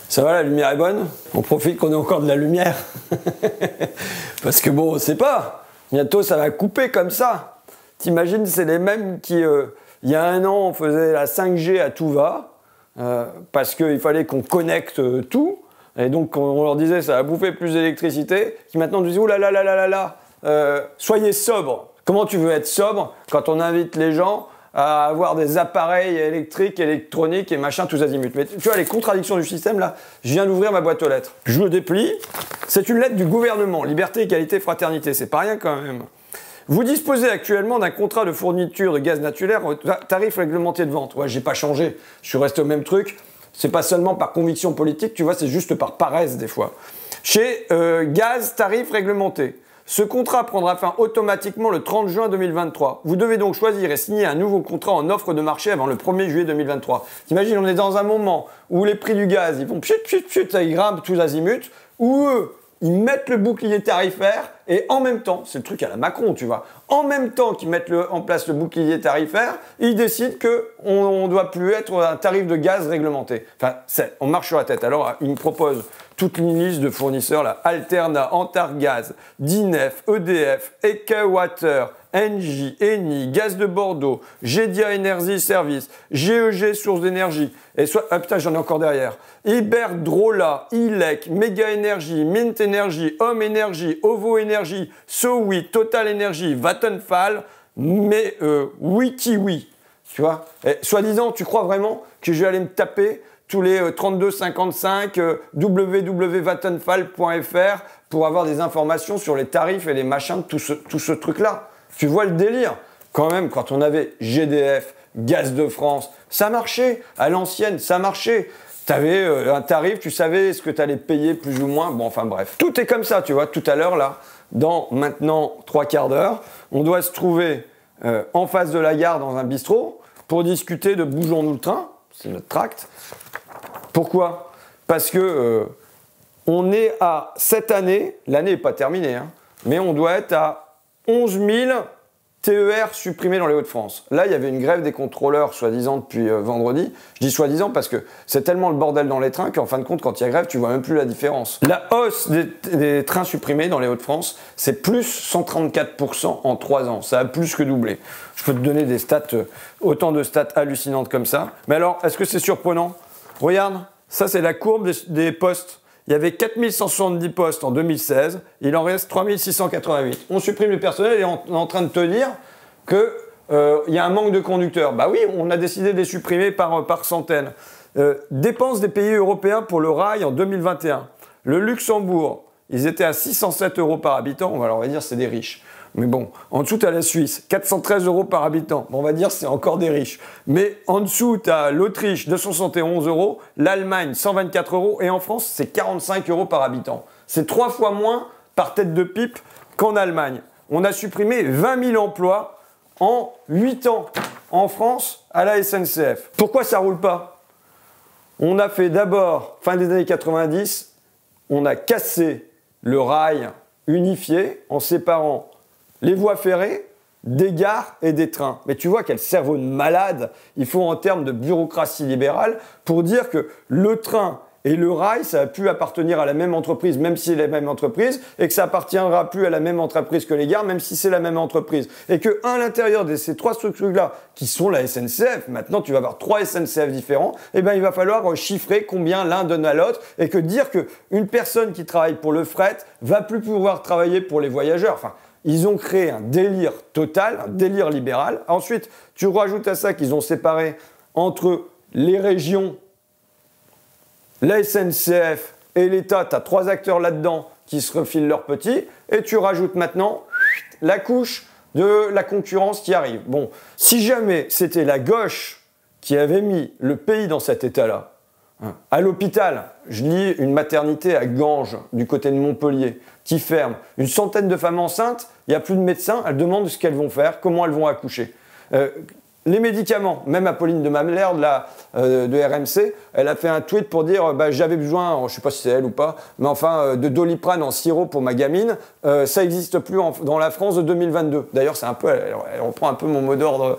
Ça va, la lumière est bonne? On profite qu'on ait encore de la lumière. Parce que bon, on sait pas. Bientôt, ça va couper comme ça. T'imagines, c'est les mêmes qui, il y a un an, on faisait la 5G à tout va. Parce qu'il fallait qu'on connecte tout. Et donc, on leur disait, ça va bouffer plus d'électricité. Qui maintenant nous disent, oh là là là là là là, soyez sobre. Comment tu veux être sobre quand on invite les gens à avoir des appareils électriques, électroniques et machin, tous azimuts. Mais tu vois, les contradictions du système, là, je viens d'ouvrir ma boîte aux lettres. Je le déplie. C'est une lettre du gouvernement. Liberté, égalité, fraternité. C'est pas rien quand même. Vous disposez actuellement d'un contrat de fourniture de gaz naturel au tarif réglementé de vente. Ouais, j'ai pas changé. Je suis resté au même truc. C'est pas seulement par conviction politique, tu vois, c'est juste par paresse des fois. Chez Gaz Tarif Réglementé. Ce contrat prendra fin automatiquement le 30 juin 2023. Vous devez donc choisir et signer un nouveau contrat en offre de marché avant le 1er juillet 2023. T'imagines, on est dans un moment où les prix du gaz, ils vont pchut, pchut, pchut, ça ils grimpent tous azimuts, où eux, ils mettent le bouclier tarifaire et en même temps, c'est le truc à la Macron, tu vois, en même temps qu'ils mettent en place le bouclier tarifaire, ils décident qu'on ne doit plus être un tarif de gaz réglementé. Enfin, on marche sur la tête. Alors, ils me proposent toute une liste de fournisseurs, là, Alterna, Antargaz, DINEF, EDF, EKWater, Engie, Eni, Gaz de Bordeaux, GEDIA Energy Service, GEG Sources d'énergie, et ah putain, j'en ai encore derrière, Iberdrola, ILEC, Mega Energy, Mint Energy, Home Energy, Ovo Energy, SOWI, Total Energy, Vattenfall, mais WikiWi, tu vois. Soi-disant, tu crois vraiment que je vais aller me taper tous les 3255 www.vattenfall.fr pour avoir des informations sur les tarifs et les machins de tout ce truc-là. Tu vois le délire? Quand même, quand on avait GDF, Gaz de France, ça marchait. À l'ancienne, ça marchait. Tu avais un tarif, tu savais ce que tu allais payer plus ou moins. Bon, enfin bref. Tout est comme ça, tu vois. Tout à l'heure, là, dans maintenant 3 quarts d'heure, on doit se trouver en face de la gare dans un bistrot pour discuter de bougeons-nous le train. C'est notre tract. Pourquoi? Parce que on est à, cette année, l'année n'est pas terminée, hein, mais on doit être à 11 000 TER supprimés dans les Hauts-de-France. Là, il y avait une grève des contrôleurs, soi-disant, depuis vendredi. Je dis soi-disant parce que c'est tellement le bordel dans les trains qu'en fin de compte, quand il y a grève, tu vois même plus la différence. La hausse des trains supprimés dans les Hauts-de-France, c'est plus 134% en 3 ans. Ça a plus que doublé. Je peux te donner des stats, autant de stats hallucinantes comme ça. Mais alors, est-ce que c'est surprenant? Regarde, ça c'est la courbe des postes. Il y avait 4170 postes en 2016, il en reste 3688. On supprime le personnel et on est en train de te dire qu'il y a un manque de conducteurs. Bah oui, on a décidé de les supprimer par centaines. Dépenses des pays européens pour le rail en 2021. Le Luxembourg, ils étaient à 607 € par habitant, on va dire c'est des riches. Mais bon, en dessous, tu as la Suisse, 413 € par habitant. Bon, on va dire c'est encore des riches. Mais en dessous, tu as l'Autriche, 271 €, l'Allemagne, 124 € et en France, c'est 45 € par habitant. C'est 3 fois moins par tête de pipe qu'en Allemagne. On a supprimé 20 000 emplois en 8 ans en France à la SNCF. Pourquoi ça roule pas? On a fait d'abord, fin des années 90, on a cassé le rail unifié en séparant les voies ferrées, des gares et des trains. Mais tu vois quel cerveau de malade il faut en termes de bureaucratie libérale pour dire que le train et le rail, ça va plus appartenir à la même entreprise, même si c'est la même entreprise, et que ça appartiendra plus à la même entreprise que les gares, même si c'est la même entreprise. Et que à l'intérieur de ces 3 structures-là, qui sont la SNCF, maintenant tu vas avoir 3 SNCF différents, eh ben il va falloir chiffrer combien l'un donne à l'autre, et que dire qu'une personne qui travaille pour le fret va plus pouvoir travailler pour les voyageurs. Enfin, ils ont créé un délire total, un délire libéral. Ensuite, tu rajoutes à ça qu'ils ont séparé entre les régions, la SNCF et l'État. Tu as 3 acteurs là-dedans qui se refilent leurs petits. Et tu rajoutes maintenant la couche de la concurrence qui arrive. Bon, si jamais c'était la gauche qui avait mis le pays dans cet état-là, à l'hôpital, je lis une maternité à Ganges, du côté de Montpellier, qui ferme. Une centaine de femmes enceintes, il n'y a plus de médecins, elles demandent ce qu'elles vont faire, comment elles vont accoucher. Les médicaments, même Apolline de Malherbe de RMC, elle a fait un tweet pour dire j'avais besoin, je ne sais pas si c'est elle ou pas, mais enfin de Doliprane en sirop pour ma gamine, ça n'existe plus dans la France de 2022. D'ailleurs, c'est un peu, elle reprend un peu mon mot d'ordre.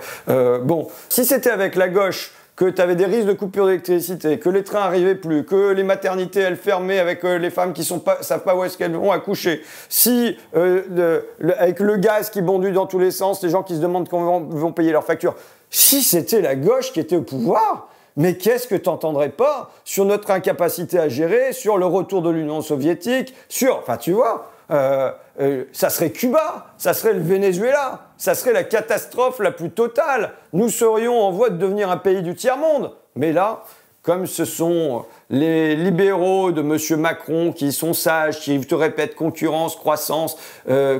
Bon, si c'était avec la gauche que tu avais des risques de coupure d'électricité, que les trains n'arrivaient plus, que les maternités, elles fermaient avec les femmes qui ne savent pas où est-ce qu'elles vont accoucher, si avec le gaz qui bondit dans tous les sens, les gens qui se demandent comment vont payer leurs factures, si c'était la gauche qui était au pouvoir, mais qu'est-ce que tu n'entendrais pas sur notre incapacité à gérer, sur le retour de l'Union soviétique, enfin tu vois, ça serait Cuba, ça serait le Venezuela, ça serait la catastrophe la plus totale. Nous serions en voie de devenir un pays du tiers-monde. Mais là, comme ce sont les libéraux de M. Macron qui sont sages, qui te répètent concurrence, croissance,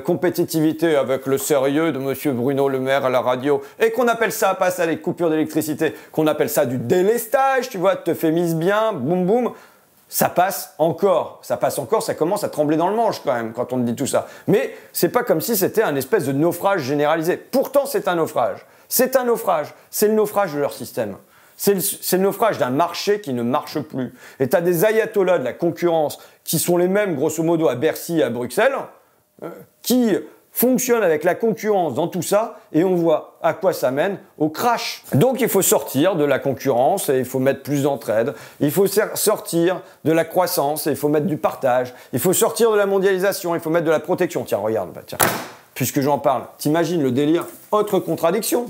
compétitivité avec le sérieux de M. Bruno Le Maire à la radio, et qu'on appelle ça, pas ça les coupures d'électricité, qu'on appelle ça du délestage, tu vois, te fais mise bien, boum boum, ça passe encore, ça commence à trembler dans le manche quand même quand on te dit tout ça. Mais c'est pas comme si c'était un espèce de naufrage généralisé. Pourtant c'est un naufrage, c'est le naufrage de leur système. C'est le naufrage d'un marché qui ne marche plus. Et tu as des ayatollahs de la concurrence qui sont les mêmes, grosso modo, à Bercy et à Bruxelles, qui fonctionnent avec la concurrence dans tout ça, et on voit à quoi ça mène, au crash. Donc il faut sortir de la concurrence, et il faut mettre plus d'entraide, il faut sortir de la croissance, et il faut mettre du partage, il faut sortir de la mondialisation, il faut mettre de la protection. Tiens, regarde, tiens. Puisque j'en parle, t'imagines le délire, autre contradiction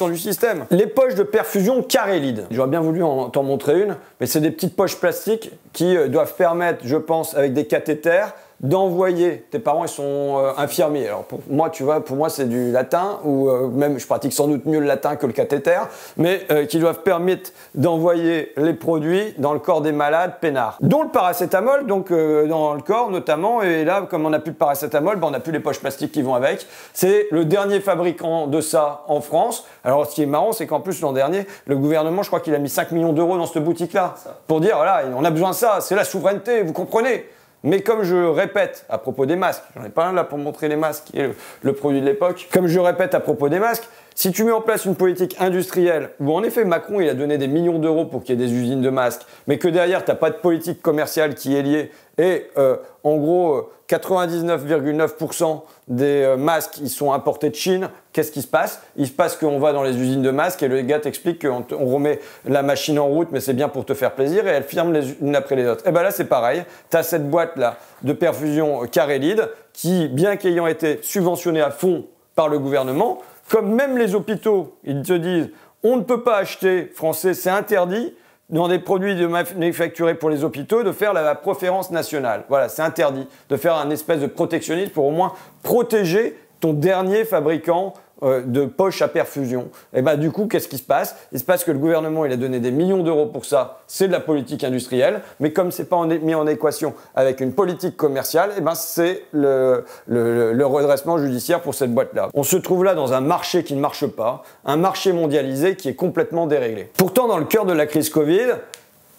du système. Les poches de perfusion Carélide. J'aurais bien voulu t'en montrer une, mais c'est des petites poches plastiques qui doivent permettre, je pense, avec des cathéters, d'envoyer, tes parents ils sont infirmiers, alors pour moi tu vois, pour moi c'est du latin, ou même je pratique sans doute mieux le latin que le cathéter, mais qui doivent permettre d'envoyer les produits dans le corps des malades peinards, dont le paracétamol, donc dans le corps notamment, et là comme on n'a plus de paracétamol, on n'a plus les poches plastiques qui vont avec, c'est le dernier fabricant de ça en France. Alors ce qui est marrant c'est qu'en plus l'an dernier, le gouvernement je crois qu'il a mis 5 millions d'euros dans cette boutique là, pour dire voilà, on a besoin de ça, c'est la souveraineté, vous comprenez. Mais comme je répète à propos des masques, j'en ai pas un là pour montrer les masques, qui est le produit de l'époque, comme je répète à propos des masques, si tu mets en place une politique industrielle où en effet Macron il a donné des millions d'euros pour qu'il y ait des usines de masques, mais que derrière tu n'as pas de politique commerciale qui est liée, et en gros 99,9% des masques ils sont importés de Chine, qu'est-ce qui se passe? Il se passe qu'on va dans les usines de masques et le gars t'explique qu'on remet la machine en route mais c'est bien pour te faire plaisir et elles ferment les unes après les autres. Et bien là c'est pareil, tu as cette boîte là de perfusion Carélide qui, bien qu'ayant été subventionnée à fond par le gouvernement, comme même les hôpitaux, ils te disent on ne peut pas acheter français, c'est interdit dans des produits manufacturés pour les hôpitaux de faire la préférence nationale. Voilà, c'est interdit de faire un espèce de protectionnisme pour au moins protéger ton dernier fabricant de poches à perfusion. Et bah du coup, qu'est-ce qui se passe? Il se passe que le gouvernement il a donné des millions d'euros pour ça, c'est de la politique industrielle, mais comme c'est pas mis en équation avec une politique commerciale, et ben c'est le redressement judiciaire pour cette boîte-là. On se trouve là dans un marché qui ne marche pas, un marché mondialisé qui est complètement déréglé. Pourtant, dans le cœur de la crise Covid,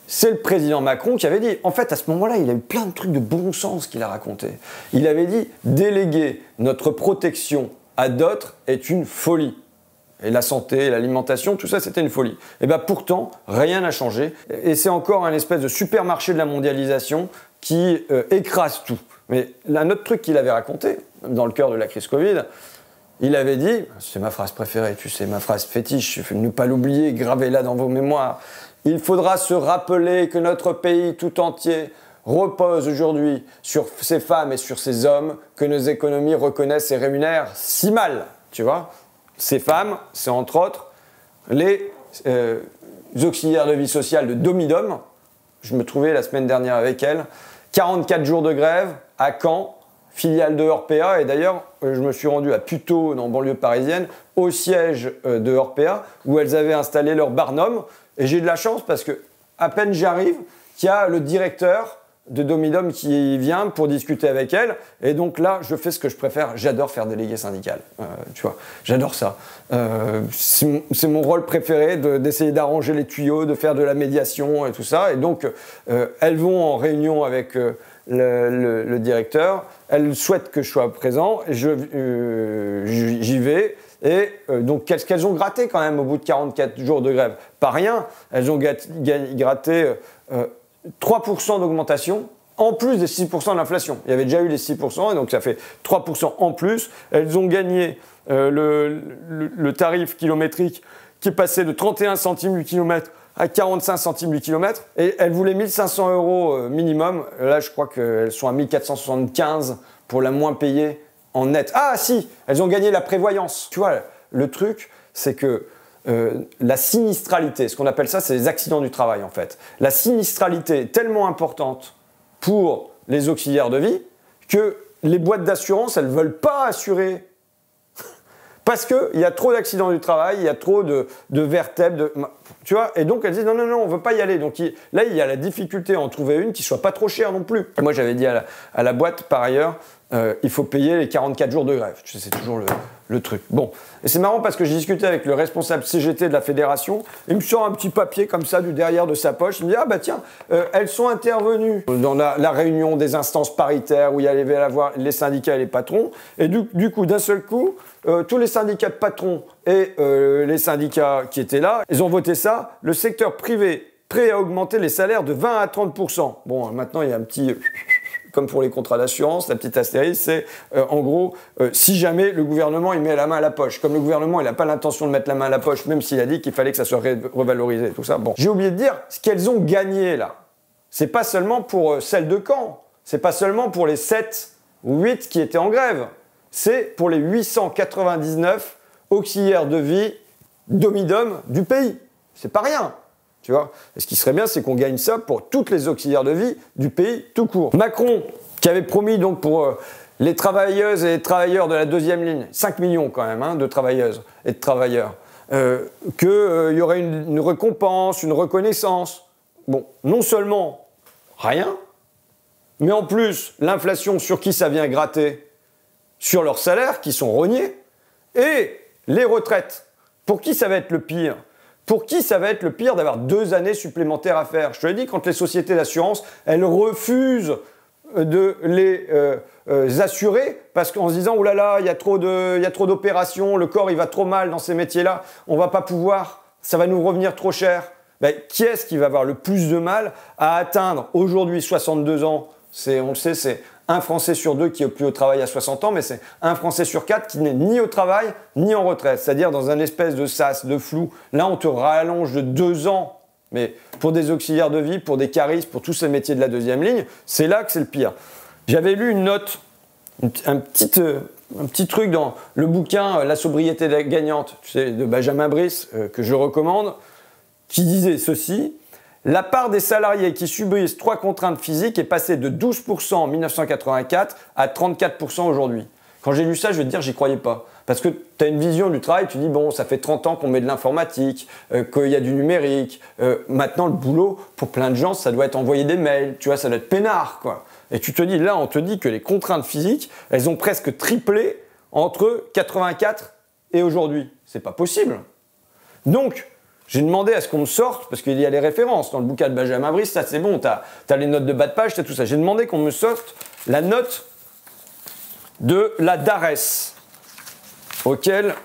c'est le président Macron qui avait dit, en fait à ce moment-là, il a eu plein de trucs de bon sens qu'il a raconté. Il avait dit, déléguer notre protection à d'autres est une folie. Et la santé, l'alimentation, tout ça, c'était une folie. Et bien pourtant, rien n'a changé. Et c'est encore un espèce de supermarché de la mondialisation qui écrase tout. Mais un autre truc qu'il avait raconté, dans le cœur de la crise Covid, il avait dit, c'est ma phrase préférée, tu sais, ma phrase fétiche, ne pas l'oublier, gravez-la dans vos mémoires, il faudra se rappeler que notre pays tout entier repose aujourd'hui sur ces femmes et sur ces hommes que nos économies reconnaissent et rémunèrent si mal, tu vois. Ces femmes, c'est entre autres les auxiliaires de vie sociale de Domidom. Je me trouvais la semaine dernière avec elles. 44 jours de grève à Caen, filiale de Orpea. Et d'ailleurs, je me suis rendu à Puteaux, dans la banlieue parisienne, au siège de Orpea, où elles avaient installé leur Barnum. Et j'ai de la chance parce que, à peine j'arrive, qu'il y a le directeur de Domidom qui vient pour discuter avec elle. Et donc là, je fais ce que je préfère. J'adore faire délégué syndical. Tu vois, j'adore ça. C'est mon rôle préféré d'essayer d'arranger les tuyaux, de faire de la médiation et tout ça. Et donc, elles vont en réunion avec le directeur. Elles souhaitent que je sois présent. Et j'y vais. Et donc, qu'est-ce qu'elles ont gratté quand même au bout de 44 jours de grève? Pas rien. Elles ont gratté 3% d'augmentation, en plus des 6% d'inflation. Il y avait déjà eu les 6%, et donc ça fait 3% en plus. Elles ont gagné le tarif kilométrique qui est passé de 31 centimes du kilomètre à 45 centimes du kilomètre. Et elles voulaient 1500 € minimum. Là, je crois qu'elles sont à 1475 pour la moins payée en net. Ah si, elles ont gagné la prévoyance. Tu vois, le truc, c'est que la sinistralité, ce qu'on appelle ça, c'est les accidents du travail en fait. La sinistralité est tellement importante pour les auxiliaires de vie que les boîtes d'assurance, elles ne veulent pas assurer. Parce qu'il y a trop d'accidents du travail, il y a trop de vertèbres, tu vois, et donc elles disent non, non, non, on ne veut pas y aller. Donc là, il y a la difficulté à en trouver une qui ne soit pas trop chère non plus. Et moi, j'avais dit à la boîte, par ailleurs, il faut payer les 44 jours de grève. Tu sais, c'est toujours le truc. Bon, et c'est marrant parce que j'ai discuté avec le responsable CGT de la fédération, il me sort un petit papier comme ça du derrière de sa poche, il me dit « Ah bah tiens, elles sont intervenues dans la réunion des instances paritaires où il y allait avoir les syndicats et les patrons, et du coup, d'un seul coup, tous les syndicats de patrons et les syndicats qui étaient là, ils ont voté ça, le secteur privé prêt à augmenter les salaires de 20 à 30%. Bon, maintenant, il y a un petit... Comme pour les contrats d'assurance, la petite astérisque, c'est en gros, si jamais le gouvernement il met la main à la poche. Comme le gouvernement il n'a pas l'intention de mettre la main à la poche, même s'il a dit qu'il fallait que ça soit revalorisé, tout ça. Bon, j'ai oublié de dire ce qu'elles ont gagné là. C'est pas seulement pour celles de Caen, c'est pas seulement pour les 7 ou 8 qui étaient en grève, c'est pour les 899 auxiliaires de vie d'Omidom du pays. C'est pas rien. Tu vois, et ce qui serait bien, c'est qu'on gagne ça pour toutes les auxiliaires de vie du pays tout court. Macron, qui avait promis donc pour les travailleuses et les travailleurs de la deuxième ligne, 5 millions quand même hein, de travailleuses et de travailleurs, qu'il y aurait une récompense, une reconnaissance. Bon, non seulement rien, mais en plus, l'inflation sur qui ça vient gratter? Sur leurs salaires qui sont rognés, et les retraites. Pour qui ça va être le pire? Pour qui ça va être le pire d'avoir 2 années supplémentaires à faire? Je te l'ai dit, quand les sociétés d'assurance, elles refusent de les assurer parce qu'en se disant « Oh là là, il y a trop d'opérations, le corps il va trop mal dans ces métiers-là, on va pas pouvoir, ça va nous revenir trop cher. » Ben, qui est-ce qui va avoir le plus de mal à atteindre aujourd'hui 62 ans? On le sait, c'est un Français sur 2 qui est plus au travail à 60 ans, mais c'est un Français sur 4 qui n'est ni au travail ni en retraite. C'est-à-dire dans un espèce de sas, de flou. Là, on te rallonge de 2 ans. Mais pour des auxiliaires de vie, pour des caristes, pour tous ces métiers de la deuxième ligne, c'est là que c'est le pire. J'avais lu une note, un petit truc dans le bouquin La sobriété gagnante, tu sais, de Benjamin Brice, que je recommande, qui disait ceci. La part des salariés qui subissent 3 contraintes physiques est passée de 12% en 1984 à 34% aujourd'hui. Quand j'ai lu ça, je vais te dire, j'y croyais pas. Parce que tu as une vision du travail, tu dis, bon, ça fait 30 ans qu'on met de l'informatique, qu'il y a du numérique. Maintenant, le boulot, pour plein de gens, ça doit être envoyer des mails, tu vois, ça doit être peinard, quoi. Et tu te dis, là, on te dit que les contraintes physiques, elles ont presque triplé entre 84 et aujourd'hui. C'est pas possible. Donc, j'ai demandé à ce qu'on me sorte, parce qu'il y a les références dans le bouquin de Benjamin Brice, ça c'est bon, t'as les notes de bas de page, t'as tout ça. J'ai demandé qu'on me sorte la note de la DARES, auquel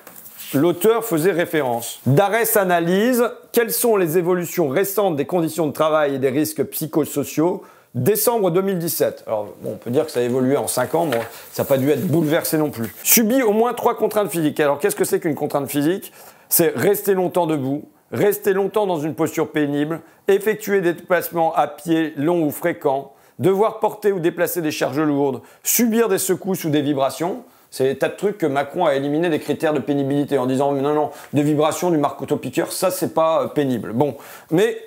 l'auteur faisait référence. DARES analyse quelles sont les évolutions récentes des conditions de travail et des risques psychosociaux, décembre 2017. Alors, bon, on peut dire que ça a évolué en 5 ans, mais ça n'a pas dû être bouleversé non plus. Subit au moins 3 contraintes physiques. Alors, qu'est-ce que c'est qu'une contrainte physique? C'est rester longtemps debout, rester longtemps dans une posture pénible, effectuer des déplacements à pied longs ou fréquents, devoir porter ou déplacer des charges lourdes, subir des secousses ou des vibrations. C'est des tas de trucs que Macron a éliminé des critères de pénibilité en disant non, non, des vibrations, du marteau-piqueur, ça c'est pas pénible. Bon, mais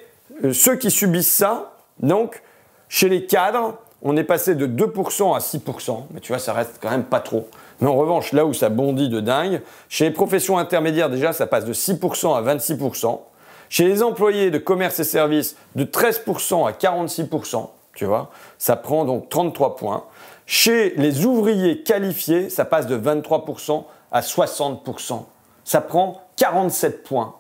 ceux qui subissent ça, donc chez les cadres, on est passé de 2% à 6%, mais tu vois, ça reste quand même pas trop. Mais en revanche, là où ça bondit de dingue, chez les professions intermédiaires, déjà, ça passe de 6% à 26%. Chez les employés de commerce et services, de 13% à 46%, tu vois, ça prend donc 33 points. Chez les ouvriers qualifiés, ça passe de 23% à 60%. Ça prend 47 points.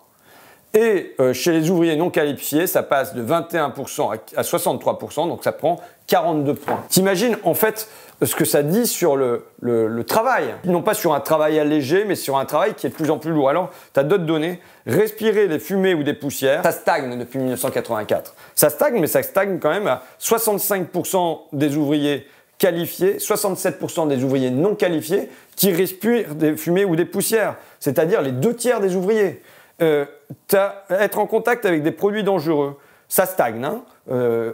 Et chez les ouvriers non qualifiés, ça passe de 21% à 63%, donc ça prend 42 points. T'imagines en fait ce que ça dit sur le travail. Non pas sur un travail allégé, mais sur un travail qui est de plus en plus lourd. Alors, tu as d'autres données. Respirer des fumées ou des poussières, ça stagne depuis 1984. Ça stagne, mais ça stagne quand même à 65% des ouvriers qualifiés, 67% des ouvriers non qualifiés qui respirent des fumées ou des poussières, c'est-à-dire les 2 tiers des ouvriers. être en contact avec des produits dangereux, ça stagne. Hein.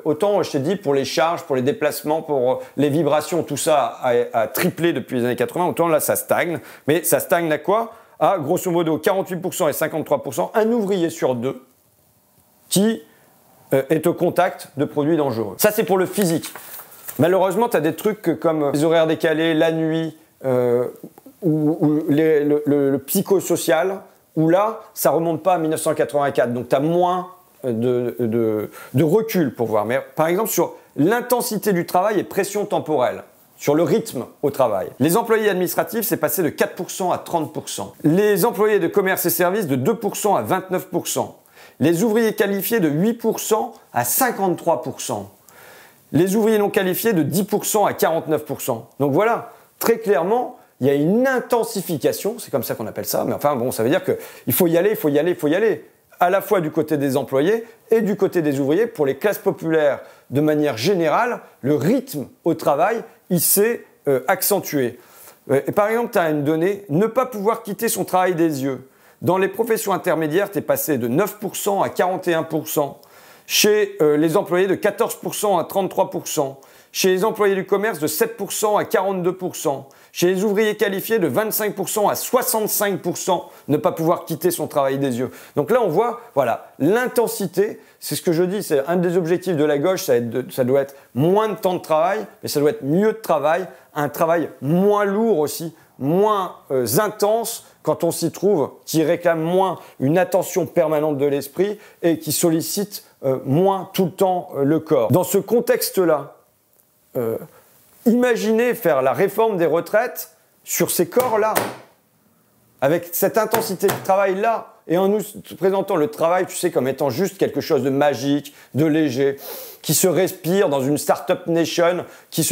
Autant, je t'ai dit, pour les charges, pour les déplacements, pour les vibrations, tout ça a triplé depuis les années 80, autant là, ça stagne. Mais ça stagne à quoi? À, grosso modo, 48% et 53%, un ouvrier sur deux qui est au contact de produits dangereux. Ça, c'est pour le physique. Malheureusement, tu as des trucs comme les horaires décalés, la nuit, ou le psychosocial, où là, ça remonte pas à 1984. Donc, tu as moins de recul pour voir. Mais par exemple, sur l'intensité du travail et pression temporelle, sur le rythme au travail. Les employés administratifs, c'est passé de 4% à 30%. Les employés de commerce et services, de 2% à 29%. Les ouvriers qualifiés, de 8% à 53%. Les ouvriers non qualifiés, de 10% à 49%. Donc voilà, très clairement, il y a une intensification, c'est comme ça qu'on appelle ça, mais enfin bon, ça veut dire qu'il faut y aller, il faut y aller, il faut y aller, à la fois du côté des employés et du côté des ouvriers. Pour les classes populaires, de manière générale, le rythme au travail, il s'est accentué. Et par exemple, tu as une donnée, ne pas pouvoir quitter son travail des yeux. Dans les professions intermédiaires, tu es passé de 9% à 41%. Chez les employés, de 14% à 33%. Chez les employés du commerce, de 7% à 42%. Chez les ouvriers qualifiés, de 25% à 65%, ne pas pouvoir quitter son travail des yeux. Donc là, on voit, voilà, l'intensité, c'est ce que je dis, c'est un des objectifs de la gauche, ça doit être moins de temps de travail, mais ça doit être mieux de travail, un travail moins lourd aussi, moins intense quand on s'y trouve, qui réclame moins une attention permanente de l'esprit et qui sollicite moins tout le temps le corps. Dans ce contexte-là, imaginez faire la réforme des retraites sur ces corps-là, avec cette intensité de travail-là, et en nous présentant le travail, tu sais, comme étant juste quelque chose de magique, de léger, qui se respire dans une start-up nation, qui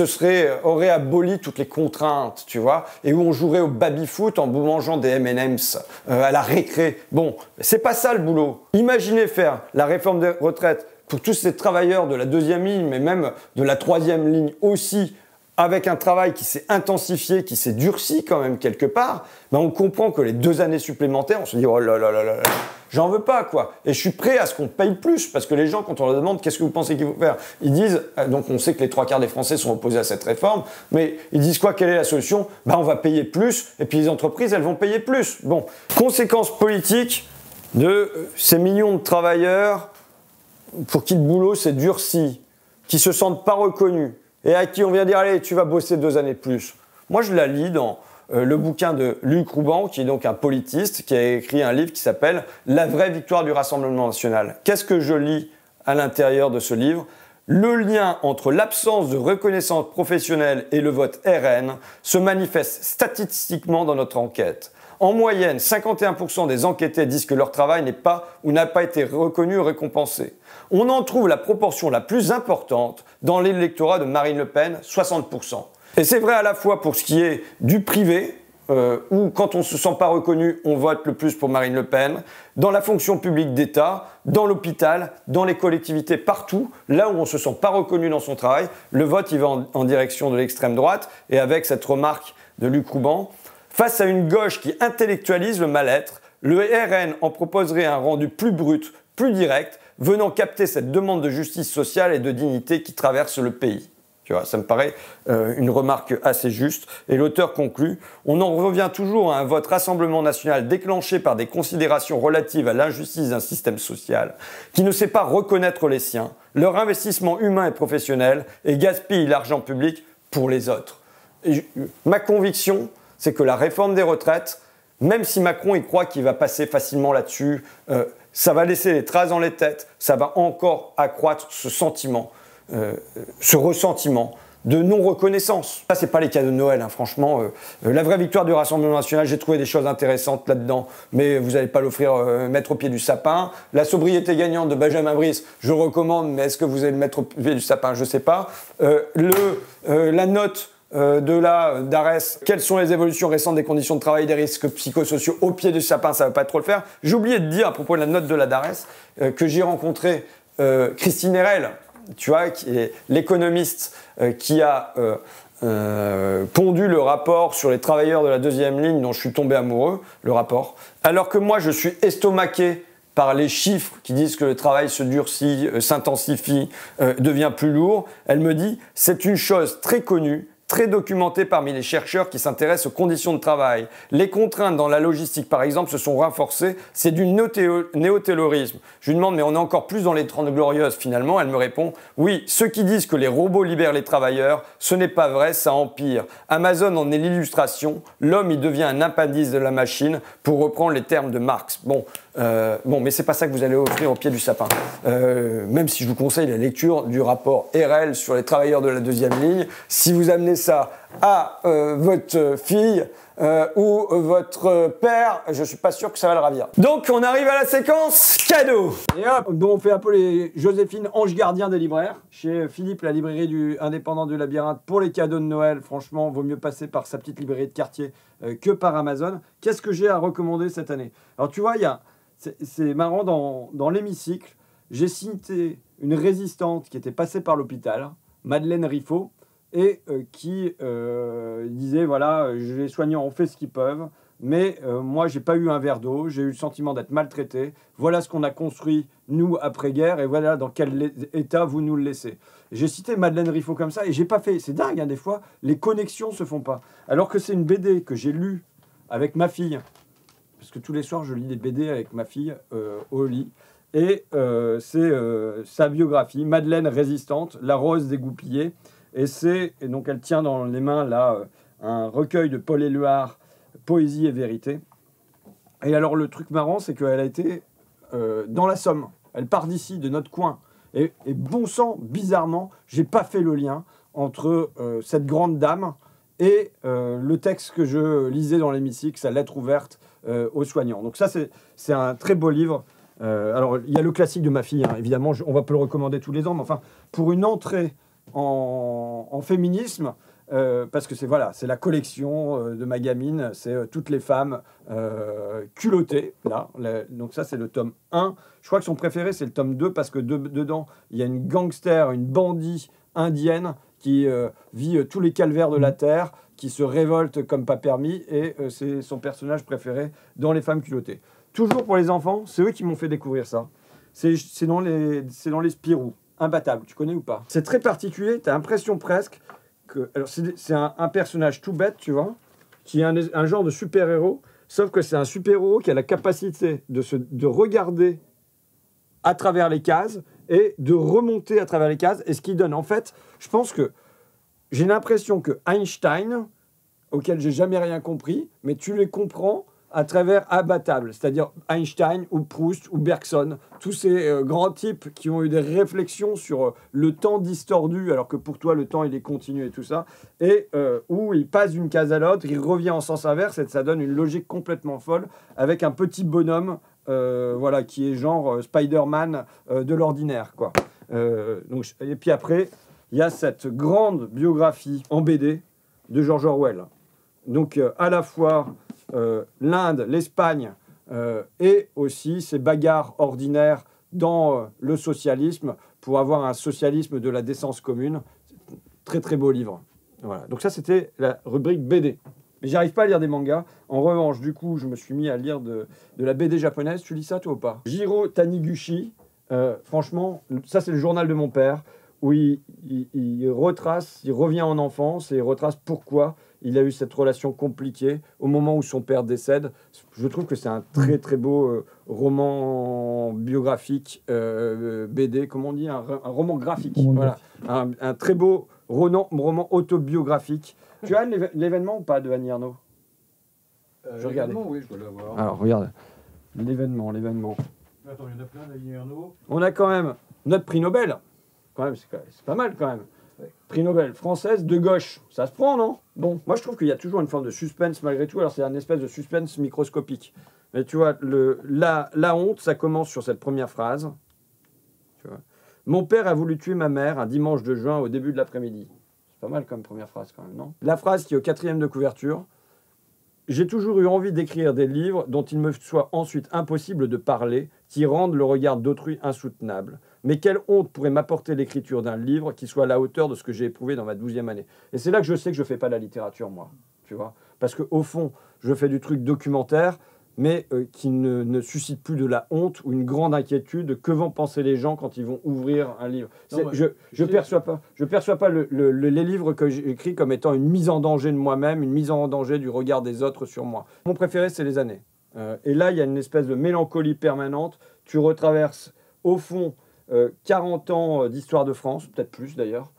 aurait aboli toutes les contraintes, tu vois, et où on jouerait au baby-foot en mangeant des M&M's à la récré. Bon, c'est pas ça le boulot. Imaginez faire la réforme des retraites pour tous ces travailleurs de la deuxième ligne, mais même de la troisième ligne aussi, avec un travail qui s'est intensifié, qui s'est durci quand même quelque part, ben on comprend que les 2 années supplémentaires, on se dit « Oh là là là là, j'en veux pas quoi !» Et je suis prêt à ce qu'on paye plus, parce que les gens, quand on leur demande « Qu'est-ce que vous pensez qu'il faut faire ?» Ils disent, donc on sait que les 3/4 des Français sont opposés à cette réforme, mais ils disent quoi? Quelle est la solution? Ben on va payer plus, et puis les entreprises, elles vont payer plus. Bon, conséquence politique de ces millions de travailleurs pour qui le boulot s'est durci, qui se sentent pas reconnus, et à qui on vient dire « Allez, tu vas bosser 2 années de plus ». Moi, je la lis dans le bouquin de Luc Rouban, qui est donc un politiste, qui a écrit un livre qui s'appelle « La vraie victoire du Rassemblement national ». Qu'est-ce que je lis à l'intérieur de ce livre? Le lien entre l'absence de reconnaissance professionnelle et le vote RN se manifeste statistiquement dans notre enquête. En moyenne, 51% des enquêtés disent que leur travail n'est pas ou n'a pas été reconnu ou récompensé. On en trouve la proportion la plus importante dans l'électorat de Marine Le Pen, 60%. Et c'est vrai à la fois pour ce qui est du privé, où quand on ne se sent pas reconnu, on vote le plus pour Marine Le Pen, dans la fonction publique d'État, dans l'hôpital, dans les collectivités, partout, là où on ne se sent pas reconnu dans son travail, le vote il va en direction de l'extrême droite, et avec cette remarque de Luc Rouban, face à une gauche qui intellectualise le mal-être, le RN en proposerait un rendu plus brut, plus direct, venant capter cette demande de justice sociale et de dignité qui traverse le pays. Tu vois, ça me paraît une remarque assez juste. Et l'auteur conclut « On en revient toujours à un vote Rassemblement national déclenché par des considérations relatives à l'injustice d'un système social qui ne sait pas reconnaître les siens, leur investissement humain et professionnel et gaspille l'argent public pour les autres. » Ma conviction, c'est que la réforme des retraites, même si Macron y croit qu'il va passer facilement là-dessus, ça va laisser des traces dans les têtes, ça va encore accroître ce sentiment, ce ressentiment de non-reconnaissance. Ça, c'est pas les cadeaux de Noël, hein, franchement. La vraie victoire du Rassemblement national, j'ai trouvé des choses intéressantes là-dedans, mais vous n'allez pas l'offrir, mettre au pied du sapin. La sobriété gagnante de Benjamin Brice, je recommande, mais est-ce que vous allez le mettre au pied du sapin? Je sais pas. La note de la DARES, quelles sont les évolutions récentes des conditions de travail et des risques psychosociaux au pied du sapin, ça ne va pas trop le faire. J'ai oublié de dire à propos de la note de la DARES que j'ai rencontré Christine Erel, tu vois, l'économiste qui a pondu le rapport sur les travailleurs de la deuxième ligne dont je suis tombé amoureux, le rapport, alors que moi je suis estomaqué par les chiffres qui disent que le travail se durcit, s'intensifie, devient plus lourd, elle me dit « c'est une chose très connue, très documentée parmi les chercheurs qui s'intéressent aux conditions de travail. Les contraintes dans la logistique, par exemple, se sont renforcées. C'est du néo-taylorisme. » Je lui demande « mais on est encore plus dans les 30 glorieuses finalement ?» Elle me répond « oui, ceux qui disent que les robots libèrent les travailleurs, ce n'est pas vrai, ça empire. Amazon en est l'illustration. L'homme, il devient un appendice de la machine, pour reprendre les termes de Marx. » Bon, mais c'est pas ça que vous allez offrir au pied du sapin. Même si je vous conseille la lecture du rapport RL sur les travailleurs de la deuxième ligne, si vous amenez ça à votre fille ou votre père, je suis pas sûr que ça va le ravir. Donc on arrive à la séquence cadeau. Et hop, donc on fait un peu les Joséphine ange gardien des libraires. Chez Philippe, la librairie du indépendant du labyrinthe, pour les cadeaux de Noël, franchement, vaut mieux passer par sa petite librairie de quartier que par Amazon. Qu'est-ce que j'ai à recommander cette année? Alors tu vois, c'est marrant, dans l'hémicycle, j'ai cité une résistante qui était passée par l'hôpital, Madeleine Riffaut, et qui disait, voilà, les soignants ont fait ce qu'ils peuvent, mais moi, j'ai pas eu un verre d'eau, j'ai eu le sentiment d'être maltraité, voilà ce qu'on a construit, nous, après-guerre, et voilà dans quel état vous nous le laissez. J'ai cité Madeleine Riffaut comme ça, et j'ai pas fait, c'est dingue, hein, des fois, les connexions se font pas. Alors que c'est une BD que j'ai lue avec ma fille, parce que tous les soirs, je lis des BD avec ma fille au lit. Et c'est sa biographie, Madeleine résistante, La rose dégoupillée. Et donc elle tient dans les mains là un recueil de Paul Éluard, Poésie et vérité. Et alors le truc marrant, c'est qu'elle a été dans la Somme. Elle part d'ici, de notre coin. Et bon sang, bizarrement, j'ai pas fait le lien entre cette grande dame et le texte que je lisais dans l'hémicycle, sa lettre ouverte aux soignants. Donc ça, c'est un très beau livre. Alors, il y a le classique de ma fille, hein, évidemment, on va pas le recommander tous les ans, mais enfin, pour une entrée en féminisme, parce que c'est la collection de ma gamine, c'est toutes les femmes culottées, là. Donc ça, c'est le tome 1. Je crois que son préféré, c'est le tome 2, parce que dedans, il y a une gangster, une bandit indienne qui vit tous les calvaires de la terre, qui se révolte comme pas permis, et c'est son personnage préféré dans Les femmes culottées. Toujours pour les enfants, c'est eux qui m'ont fait découvrir ça. C'est dans les Spirou, Imbattable, tu connais ou pas? C'est très particulier, tu as l'impression presque que... Alors c'est un personnage tout bête, tu vois, qui est un genre de super-héros, sauf que c'est un super-héros qui a la capacité de regarder à travers les cases et de remonter à travers les cases, et ce qui donne, en fait, je pense que j'ai l'impression que Einstein, auquel j'ai jamais rien compris, mais tu les comprends à travers Imbattable, c'est-à-dire Einstein ou Proust ou Bergson, tous ces grands types qui ont eu des réflexions sur le temps distordu, alors que pour toi le temps il est continu et tout ça, et où il passe d'une case à l'autre, il revient en sens inverse, et ça donne une logique complètement folle, avec un petit bonhomme qui est genre Spider-Man de l'ordinaire, quoi. Et puis après, il y a cette grande biographie en BD de George Orwell. Donc à la fois l'Inde, l'Espagne et aussi ces bagarres ordinaires dans le socialisme pour avoir un socialisme de la décence commune. Très très beau livre. Voilà. Donc ça c'était la rubrique BD. Mais j'arrive pas à lire des mangas. En revanche, du coup, je me suis mis à lire de la BD japonaise. Tu lis ça toi ou pas? Jiro Taniguchi, franchement, ça c'est le journal de mon père, où il retrace, il revient en enfance et il retrace pourquoi il a eu cette relation compliquée au moment où son père décède. Je trouve que c'est un très très beau roman biographique, BD, comment on dit, un roman graphique. Voilà. Un très beau roman autobiographique. Tu as l'événement ou pas de Annie Ernaux? Je regarde. Oui, je dois l'avoir. Alors regarde, l'événement. Attends, il y en a plein d'Annie Ernaux. On a quand même notre prix Nobel. Quand même, c'est pas mal quand même. Ouais. Prix Nobel française de gauche, ça se prend, non? Bon, moi je trouve qu'il y a toujours une forme de suspense malgré tout. Alors c'est un espèce de suspense microscopique. Mais tu vois, la honte, ça commence sur cette première phrase. Tu vois. Mon père a voulu tuer ma mère un dimanche de juin au début de l'après-midi. C'est pas mal comme première phrase quand même, non? La phrase qui est au 4e de couverture. J'ai toujours eu envie d'écrire des livres dont il me soit ensuite impossible de parler. qui rendent le regard d'autrui insoutenable. Mais quelle honte pourrait m'apporter l'écriture d'un livre qui soit à la hauteur de ce que j'ai éprouvé dans ma 12e année. Et c'est là que je sais que je ne fais pas de la littérature, moi. Tu vois, parce qu'au fond, je fais du truc documentaire, mais qui ne suscite plus de la honte ou une grande inquiétude. Que vont penser les gens quand ils vont ouvrir un livre? Je ne perçois pas les livres que j'écris comme étant une mise en danger de moi-même, une mise en danger du regard des autres sur moi. Mon préféré, c'est les années. Et là, il y a une espèce de mélancolie permanente. Tu retraverses, au fond, 40 ans d'histoire de France, peut-être plus d'ailleurs,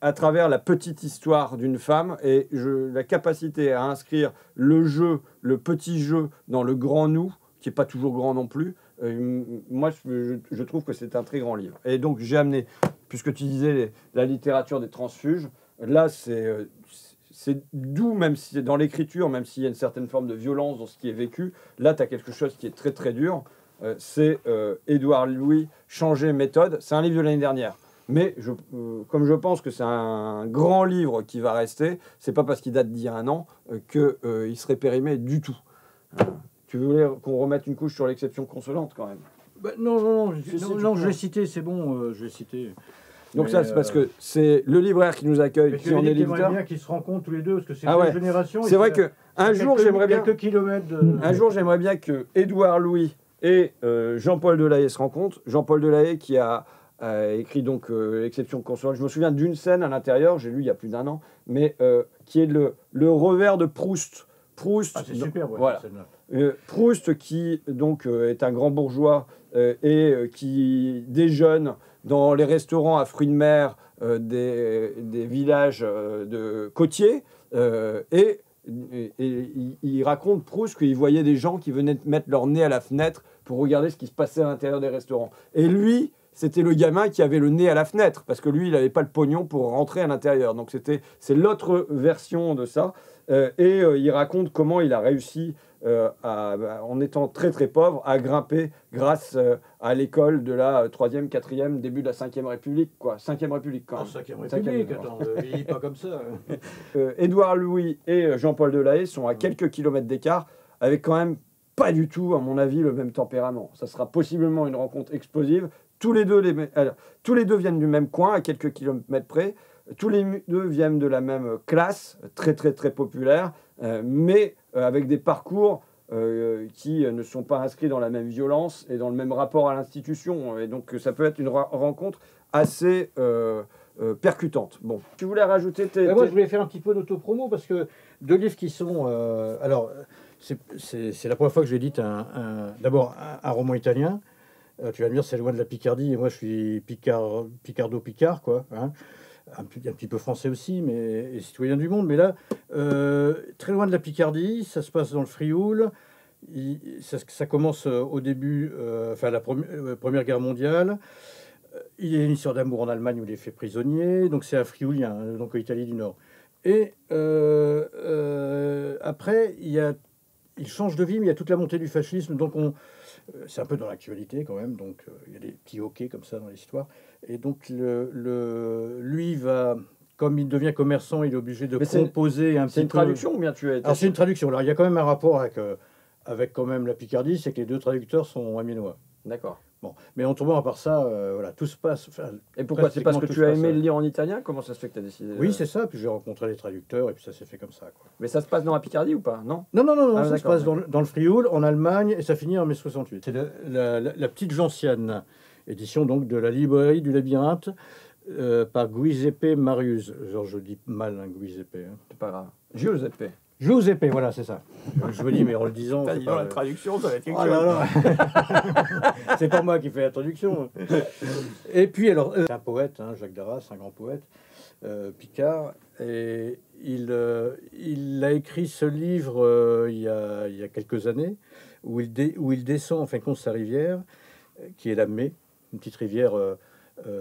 à travers la petite histoire d'une femme et la capacité à inscrire le jeu, le petit jeu dans le grand nous, qui n'est pas toujours grand non plus, moi je trouve que c'est un très grand livre. Et donc j'ai amené, puisque tu disais la littérature des transfuges, là c'est doux, même si dans l'écriture, même s'il y a une certaine forme de violence dans ce qui est vécu, là tu as quelque chose qui est très très dur. C'est Édouard Louis, Changer méthode. C'est un livre de l'année dernière. Mais comme je pense que c'est un grand livre qui va rester, c'est pas parce qu'il date d'il y a un an qu'il serait périmé du tout. Tu voulais qu'on remette une couche sur l'exception consolante quand même? Bah, non, je l'ai cité, c'est bon, je l'ai cité. Donc mais ça, c'est parce que c'est le libraire qui nous accueille, qui en est l'éditeur. Bien qu'ils se rencontrent tous les deux, parce que c'est deux générations. C'est vrai qu'un jour, j'aimerais bien... Quelques kilomètres Un jour, j'aimerais bien que Édouard Louis et Jean-Paul Delahaye se rencontrent. Jean-Paul Delahaye qui a écrit donc l'exception consolante. Je me souviens d'une scène à l'intérieur, j'ai lu il y a plus d'1 an, mais qui est le revers de Proust. Proust, c'est super, ouais, voilà. Proust qui donc est un grand bourgeois et qui déjeune dans les restaurants à fruits de mer des villages de côtiers et il raconte Proust qu'il voyait des gens qui venaient mettre leur nez à la fenêtre pour regarder ce qui se passait à l'intérieur des restaurants. Et lui, c'était le gamin qui avait le nez à la fenêtre, parce que lui, il n'avait pas le pognon pour rentrer à l'intérieur. Donc c'est l'autre version de ça. Il raconte comment il a réussi, en étant très très pauvre, à grimper grâce à l'école de la 3e, 4e, début de la 5e République. 5e République quand même. 5e République, attends, il n'est pas comme ça. Édouard Louis et Jean-Paul Delahaye sont à quelques kilomètres d'écart, avec quand même pas du tout, à mon avis, le même tempérament. Ça sera possiblement une rencontre explosive. Tous les deux viennent du même coin, à quelques kilomètres près. Tous les deux viennent de la même classe, très très très populaire, mais avec des parcours qui ne sont pas inscrits dans la même violence et dans le même rapport à l'institution. Et donc ça peut être une rencontre assez percutante. Bon, tu voulais rajouter Moi, je voulais faire un petit peu d'autopromo parce que deux livres qui sont... alors, c'est la première fois que j'édite d'abord un roman italien. Tu vas me dire, c'est loin de la Picardie, et moi je suis picardo-picard, quoi. Hein. Un petit peu français aussi, mais citoyen du monde. Mais là, très loin de la Picardie, ça se passe dans le Frioul. Ça commence au début, la Première Guerre mondiale. Il y a une histoire d'amour en Allemagne où il est fait prisonnier. Donc c'est un Frioulien, donc en Italie du Nord. Et après, il change de vie, mais il y a toute la montée du fascisme. Donc c'est un peu dans l'actualité quand même, donc il y a des petits hoquets comme ça dans l'histoire. Et donc lui va, comme il devient commerçant, il est obligé de composer un petit peu... C'est une traduction ou bien tu as été... Alors c'est une traduction. Alors il y a quand même un rapport avec quand même la Picardie, c'est que les deux traducteurs sont amiénois. D'accord. Bon, mais autrement, à part ça, voilà, tout se passe... Et pourquoi? C'est parce que tu as aimé le lire en italien? Comment ça se fait que tu as décidé? Oui, c'est ça, puis j'ai rencontré les traducteurs, et puis ça s'est fait comme ça, quoi. Mais ça se passe dans la Picardie ou pas? Non, ça se passe dans le Frioul, en Allemagne, et ça finit en mai 68. C'est la petite gentiane, édition donc de la librairie du Labyrinthe, par Giuseppe Marius. Genre, je dis mal, hein, Giuseppe. Hein. C'est pas grave. Giuseppe. Giuseppe, voilà, c'est ça. Je me dis, mais en le disant... La traduction, ça va être quelque chose. C'est pas moi qui fais la traduction. Et puis, alors, c'est un poète, hein, Jacques Darras, un grand poète, Picard, et il a écrit ce livre il y a quelques années, où il descend, en fin de compte, sa rivière, qui est la Mée, une petite rivière...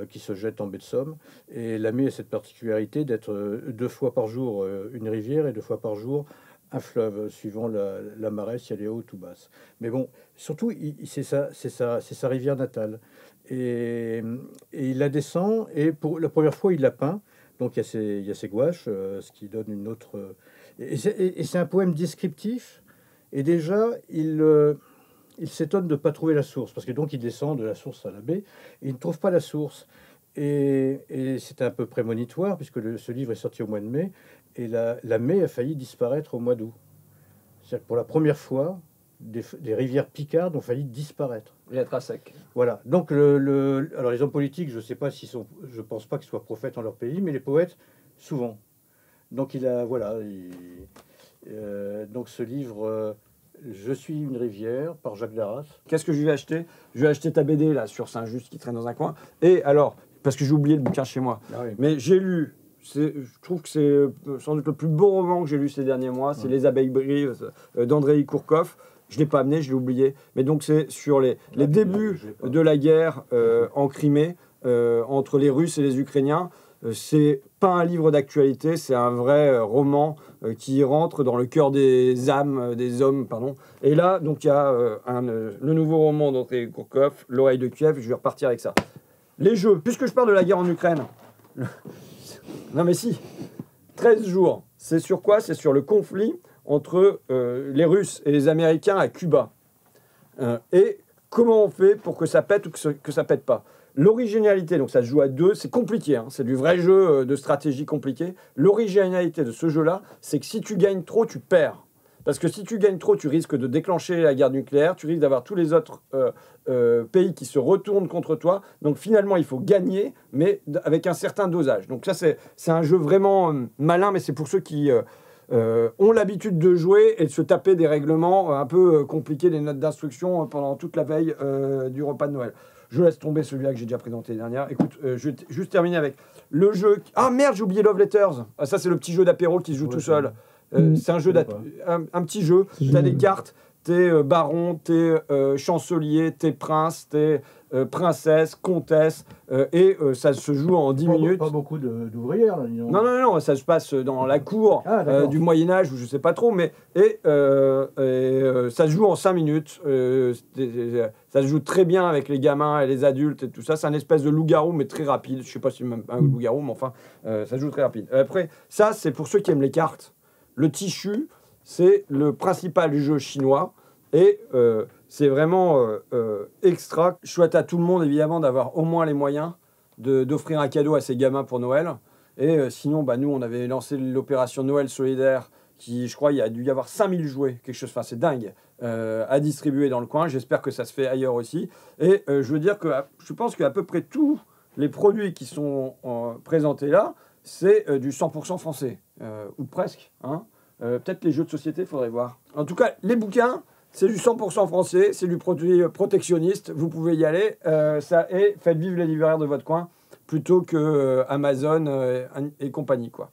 qui se jette en baie de Somme. Et la Mée a cette particularité d'être 2 fois par jour une rivière et 2 fois par jour un fleuve, suivant la marée, si elle est haute ou basse. Mais bon, surtout, c'est sa rivière natale. Et il la descend, et pour la première fois, il la peint. Donc il y a ses gouaches, ce qui donne une autre... Et c'est un poème descriptif. Et déjà, il s'étonne de ne pas trouver la source, parce que donc il descend de la source à la baie, et il ne trouve pas la source. Et c'est un peu prémonitoire, puisque ce livre est sorti au mois de mai, et la mai a failli disparaître au mois d'août. C'est-à-dire que pour la première fois, des rivières picardes ont failli disparaître. Et être à sec. Voilà. Donc, alors les hommes politiques, je sais pas s'ils sont, je pense pas qu'ils soient prophètes en leur pays, mais les poètes, souvent. Donc il a, voilà, donc ce livre, Je suis une rivière, par Jacques Darras. Qu'est-ce que je vais acheter? Je vais acheter ta BD là sur Saint-Just qui traîne dans un coin. Et alors, parce que j'ai oublié le bouquin chez moi, Ah oui. mais j'ai lu. Je trouve que c'est sans doute le plus beau roman que j'ai lu ces derniers mois. C'est Les Abeilles Brises d'Andrei Kourkov. Je ne l'ai pas amené, je l'ai oublié. Mais donc c'est sur les débuts de la guerre en Crimée entre les Russes et les Ukrainiens. C'est pas un livre d'actualité, c'est un vrai roman qui rentre dans le cœur des âmes, des hommes, pardon. Et là, donc il y a le nouveau roman d'Andrei Kourkov, L'Oreille de Kiev. Je vais repartir avec ça. Les jeux. Puisque je parle de la guerre en Ukraine. Non mais si. 13 jours. C'est sur quoi? C'est sur le conflit entre les Russes et les Américains à Cuba. Et comment on fait pour que ça pète ou que ça pète pas? L'originalité, donc ça se joue à deux, c'est compliqué, hein, c'est du vrai jeu de stratégie compliqué. L'originalité de ce jeu-là, c'est que si tu gagnes trop, tu perds. Parce que si tu gagnes trop, tu risques de déclencher la guerre nucléaire, tu risques d'avoir tous les autres pays qui se retournent contre toi. Donc finalement, il faut gagner, mais avec un certain dosage. Donc ça, c'est un jeu vraiment malin, mais c'est pour ceux qui ont l'habitude de jouer et de se taper des règlements un peu compliqués, des notes d'instruction pendant toute la veille du repas de Noël. Je laisse tomber celui-là que j'ai déjà présenté l'année dernière. Écoute, je vais juste terminer avec le jeu... Ah merde, j'ai oublié Love Letters. Ah, ça, c'est le petit jeu d'apéro qui se joue tout seul. C'est un jeu un petit jeu. Tu as des cartes, t'es baron, t'es chancelier, t'es prince, t'es princesse, comtesse, et ça se joue en 10 minutes. Pas beaucoup d'ouvrières, là, disons. Non, ça se passe dans la cour du Moyen-Âge, ou je sais pas trop, mais ça se joue en 5 minutes. Ça se joue très bien avec les gamins et les adultes et tout ça. C'est un espèce de loup-garou, mais très rapide. Je sais pas si c'est même un loup-garou, mais enfin, ça se joue très rapide. Après, ça, c'est pour ceux qui aiment les cartes. Le Tichu, c'est le principal jeu chinois, et c'est vraiment extra. Je souhaite à tout le monde, évidemment, d'avoir au moins les moyens d'offrir un cadeau à ses gamins pour Noël. Et sinon, nous, on avait lancé l'opération Noël solidaire, qui, je crois, il y a dû y avoir 5000 jouets, quelque chose, enfin, c'est dingue, à distribuer dans le coin. J'espère que ça se fait ailleurs aussi. Et je veux dire que je pense qu'à peu près tous les produits qui sont présentés là, c'est du 100% français, ou presque. Hein. Peut-être les jeux de société, il faudrait voir. En tout cas, les bouquins, c'est du 100% français, c'est du produit protectionniste, vous pouvez y aller. Et faites vivre les libraires de votre coin, plutôt que Amazon et compagnie, quoi.